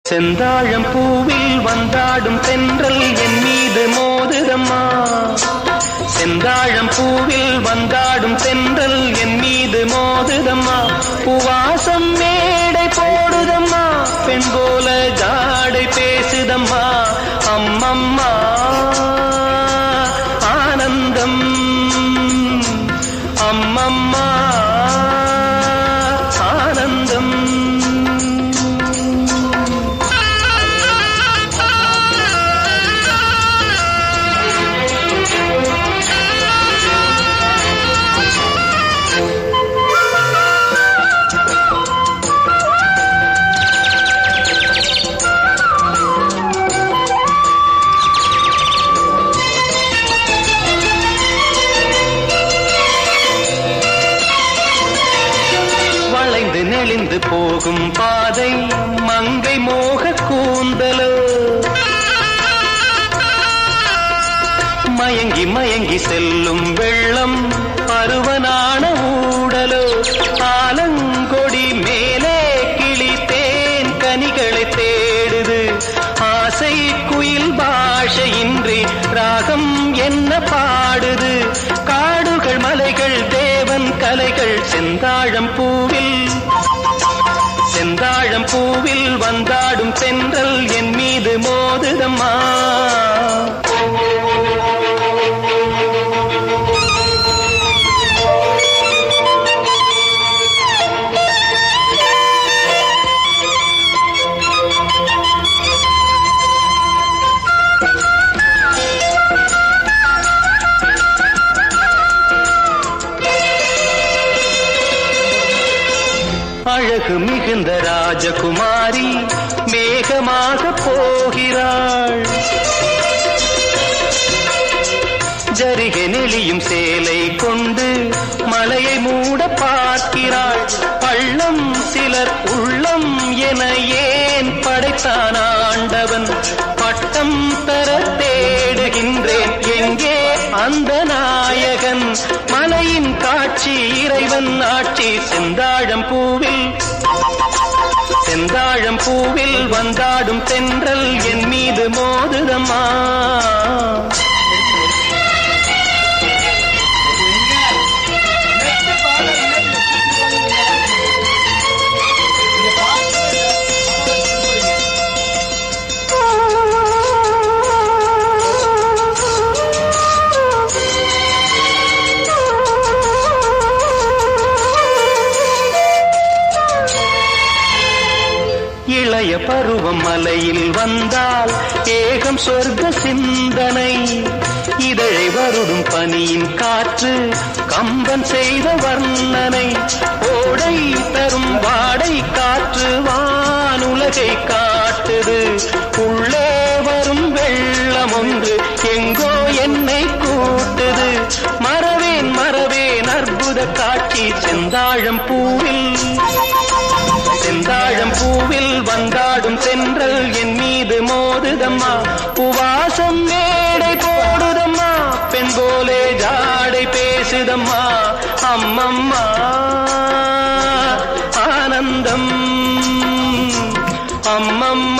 செந்தாழம் பூவில் வந்தாடும் தென்றல் என் மீது மோதுதம்மா. செந்தாழம் பூவில் வந்தாடும் தென்றல் என் மீது மோதுதம்மா. பூவாசம் மேடை போடுதம்மா, பெண் போல ஜாடை பேசுதம்மா. அம்மம்மா ஆனந்தம், அம்மம்மா ஆனந்தம். நெளிந்து போகும் பாதை மங்கை மோக கூந்தலோ, மயங்கி மயங்கி செல்லும் வெள்ளம் பருவனான ஊடலோ. ஆலங்கொடி மேலே கிளி தேன் கனிகளை தேடுது, ஆசை குயில் பாஷையின்றி ராகம் என்ன பாடுது. காடுகள் மலைகள் தேவன் கலைகள் செந்தாழம் பூவில், செந்தாழம் பூவில் வந்தாடும் தென்றல் என் மீது மோதுதம்மா. அழகு மிகுந்த ராஜகுமாரி மேகமாக போகிறாள், ஜரிகை நெளியும் சேலை கொண்டு மலையை மூட பார்க்கிறாள். பள்ளம் சிலர் உள்ளம் என ஏன் படைத்தான் ஆண்டவன், பட்டம் தர தேடுகின்றேன் எங்கே அந்த நாயகன். மலையின் காட்சி இறைவன் ஆட்சி செந்தாழம் பூவில், செந்தாழம் பூவில் வந்தாடும் தென்றல் என் மீது மோதுதம்மா. இளைய பருவம் மலையில் வந்தால் ஏகம் சொர்க்க சிந்தனை, இதழை வருடும் பனியின் காற்று கம்பன் செய்த வர்ணனை. ஓடை தரும் வாடை காற்று வானுலகை காட்டுது, உள்ளே வரும் வெள்ளம் ஒன்று எங்கோ என்னை கூட்டுது. மறவேன் மறவேன் அற்புத காட்சி செந்தாழம் பூவில், செந்தாழம் பூவில் வந்தாடும் தென்றல் என் மீது மோதுதம்மா. பூவாசம் மேடை போடுதம்மா, பெண் போலே ஜாடை பேசுதம்மா. அம்மம்மா ஆனந்தம், அம்மம்மா